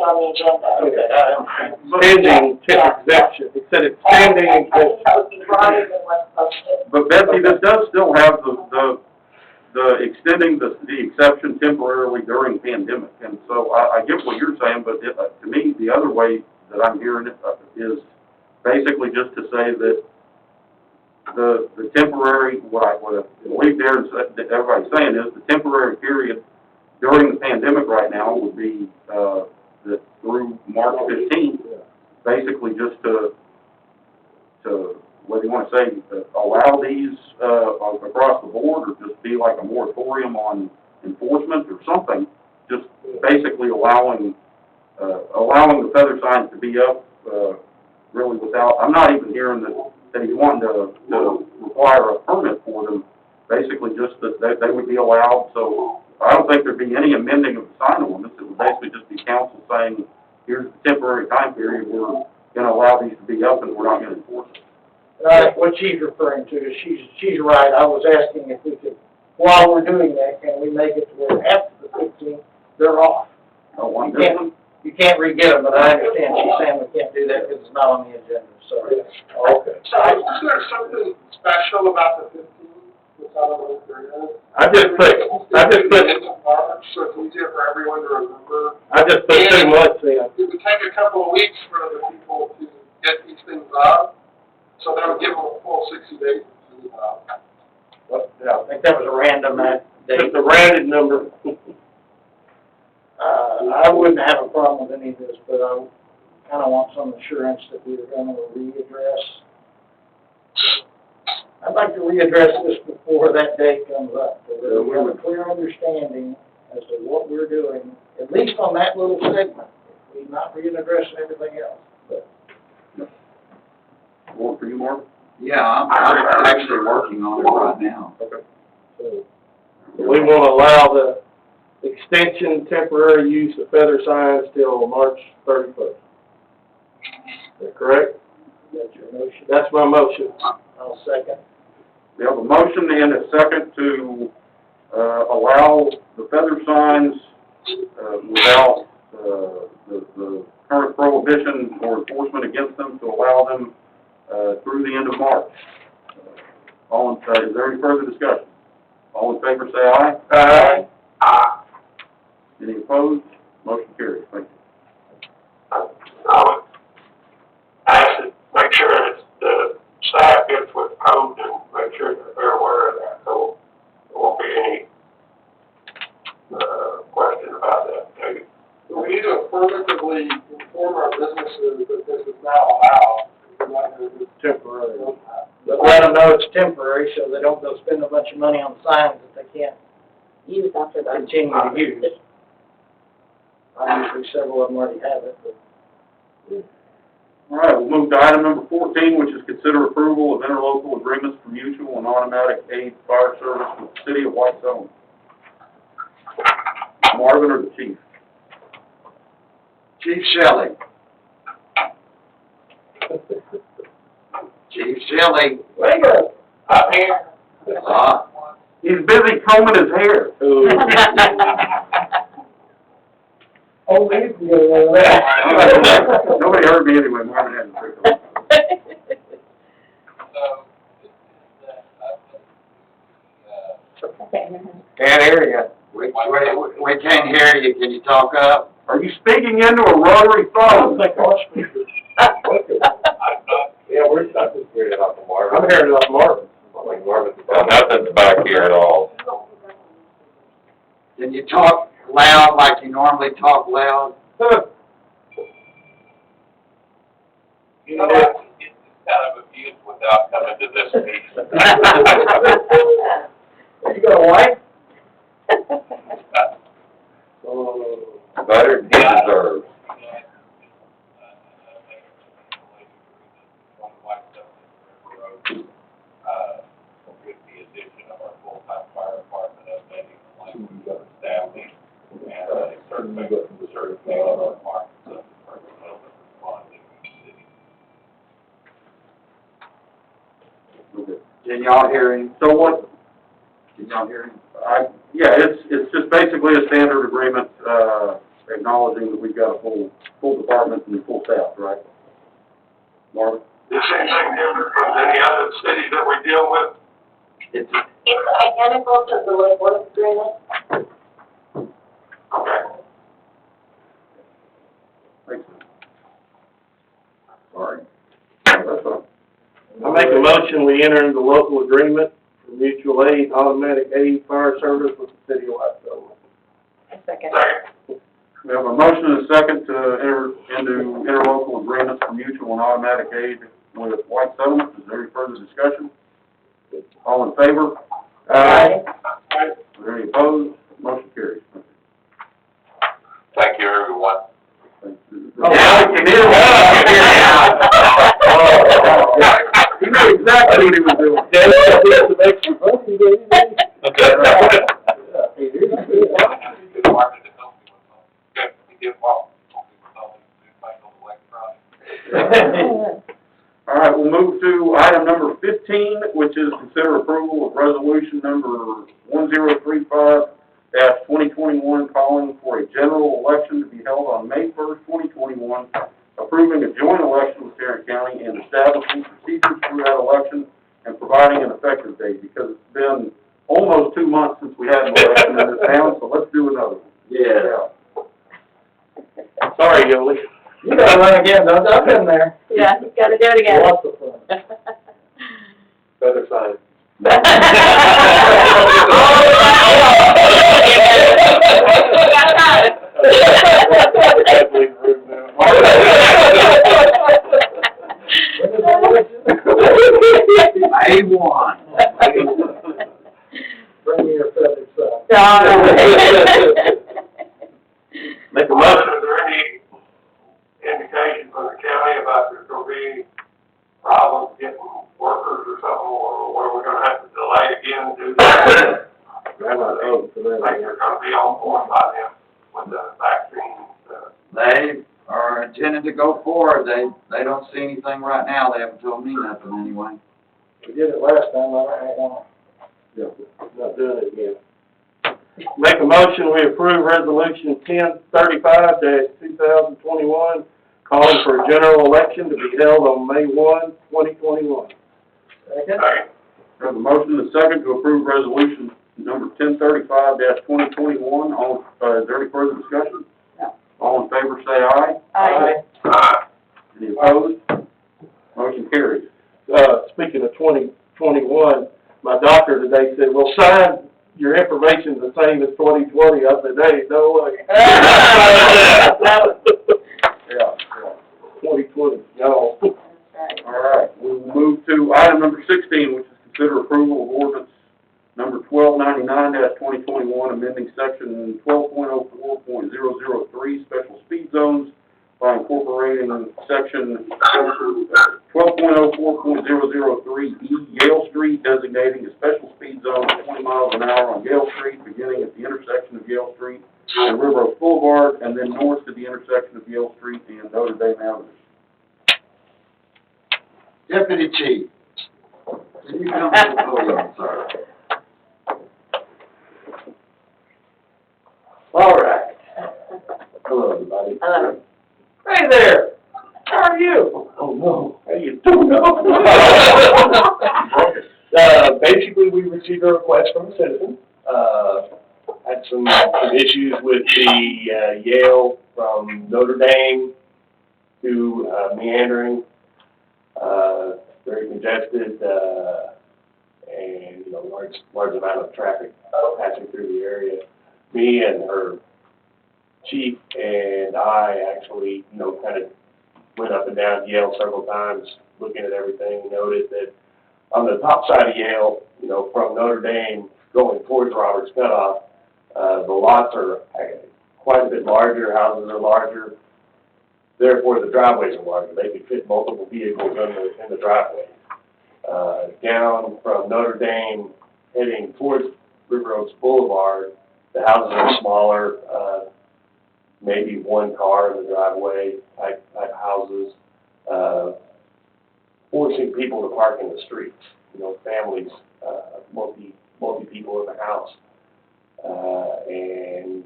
on the agenda. Extending exemption, it said extending I think exemption. that would be broader than what's posted. But Betsy, this does still have the extending the exception temporarily during pandemic. And so I get what you're saying, but to me, the other way that I'm hearing it is basically just to say that the temporary, what I believe there is, that everybody's saying is the temporary period during the pandemic right now would be, that through March 15th, basically just to, what do you want to say, allow these, across the board, or just be like a moratorium on enforcement or something, just basically allowing the feather signs to be up, really without, I'm not even hearing that he's wanting to require a permit for them, basically just that they would be allowed. So I don't think there'd be any amending of the sign ordinance. It would basically just be council saying, here's the temporary time period, we're going to allow these to be up and we're not going to enforce it. What she's referring to is, she's right. I was asking if we could, while we're doing that, can we make it to where after the 15th, they're off? Oh, one You can't- different? You can't re-get them, but I understand she's saying we can't do that because it's not on the agenda, so. Okay. So is there something special about the 15th? That's out of what there is? I just put, It's March, so it's easier for everyone to remember. I just put 2 months in. It would take a couple of weeks for the people to get these things up, so that would give them a full 60 days to do it up. I think that was a random date. Just a rounded number. I wouldn't have a problem with any of this, but I kind of want some assurance that we are going to readdress. I'd like to readdress this before that date comes up, so that we have a clear understanding as to what we're doing, at least on that little segment. We're not readdressing everything else, but. Work for you, Mark? Yeah, I'm actually working on it right now. Okay. So we want to allow the extension, temporary use of feather signs till March 31st. Is that correct? That's your motion? That's my motion. I'll second. We have a motion and a second to allow the feather signs without the current prohibition or enforcement against them, to allow them through the end of March. Is there any further discussion? All in favor, say aye. Aye. Aye. Any opposed? Motion carries. Thank you. I should make sure that the staff gets with code and make sure that they're aware of that, so there won't be any, question about that. We need to affirmatively inform our businesses that this is now allowed. Temporary. But let them know it's temporary, so they don't go spend a bunch of money on signs that they can't Use after that. continue to use. Obviously, several of them already have it, but. All right, we'll move to item number 14, which is consider approval of interlocal agreements for mutual and automatic aid fire service with the city of White Settlement. Marvin or the chief? Chief Shelley. Chief Shelley. I'm here. He's busy combing his hair. Oh, we can go there. Nobody heard me anyway, Marvin had to pick up. Can't hear you. We can't hear you. Can you talk up? Are you speaking into a rotary phone? I think our speakers. Yeah, we're not just hearing it off of Marvin. I'm hearing it off Marvin. Like Marvin's. Nothing's back here at all. Can you talk loud like you normally talk loud? You know, it's kind of abused without coming to this meeting. You got a wife? Better than he deserves. With the addition of our full-time fire department, updating the language of staffing, and certifying our requirements of personnel that respond to the city. Can y'all hear him? So what, Can y'all hear him? yeah, it's just basically a standard agreement, acknowledging that we've got a full department and full staff, right? Marvin? The same thing different from any other city that we deal with. It's, It's identical to the Lake Worth agreement. Okay. Thanks. Sorry. No, that's fine. I make a motion, we enter into local agreement for mutual aid, automatic aid, fire service with the city of White Settlement. Second. Second. We have a motion and a second to enter into interlocal agreements for mutual and automatic aid with White Settlement. Is there any further discussion? All in favor? Aye. Are there any opposed? Motion carries. Thank you, everyone. Thank you. Oh, now we can hear He knew exactly what he was doing. Yeah, some extra money, didn't he? Okay. Yeah, he did. Good market to help you with them. Okay, you get well. All right, we'll move to item number 15, which is consider approval of resolution number 1035-2021, calling for a general election to be held on May 1st, 2021, approving a joint election with Tarrant County and establishing procedures for that election and providing an effective date, because it's been almost 2 months since we had an election in this town, so let's do another one. yeah. Sorry, Yoli. You gotta run again, don't you? I've been there. Yeah, gotta do it again. Lots of fun. Better sign. Definitely rude now. A1. Bring me your feathered son. Make a Marvin, motion. is there any indication from the county about there's gonna be problems getting workers or something, or where we're gonna have to delay again due to that? I'm not voting for Like that. they're gonna be on board by them with the vaccine, They are intending to go forward. They don't see anything right now. They haven't told me nothing anyway. We did it last time, I don't know. Yeah, not doing it again. Make a motion, we approve resolution 1035-2021, calling for a general election to be held on May 1, 2021. Second? Second. We have a motion and a second to approve resolution number 1035-2021. All, is there any further discussion? No. All in favor, say aye. Aye. Any opposed? Motion carries. Speaking of 2021, my doctor today said, well, sign, your information's the same as 2020. I said, hey, no way. Yeah. 2020, no. Right. All right, we will move to item number 16, which is consider approval of ordinance number 1299-2021, amending section 12.04.003, special speed zones, by incorporating section 12.04.003E, Yale Street, designating a special speed zone of 20 miles an hour on Yale Street, beginning at the intersection of Yale Street and River Oaks Boulevard, and then north to the intersection of Yale Street and Notre Dame Avenue. Deputy Chief, can you come to the podium, sir? All right. Hello, everybody. Hello. Hey there. How are you? Oh, no. How you doing? Basically, we received a request from a citizen. Had some issues with the Yale from Notre Dame to meandering, very congested, and, large amount of traffic passing through the area. Me and her chief and I actually, kind of went up and down Yale several times, looking at everything, noted that on the top side of Yale, from Notre Dame going towards Roberts Cutoff, the lots are quite a bit larger, houses are larger, therefore the driveways are larger. They could fit multiple vehicles in the driveway. Down from Notre Dame, heading towards River Oaks Boulevard, the houses are smaller, maybe one car in the driveway type houses, forcing people to park in the streets. Families, multi people in the house, and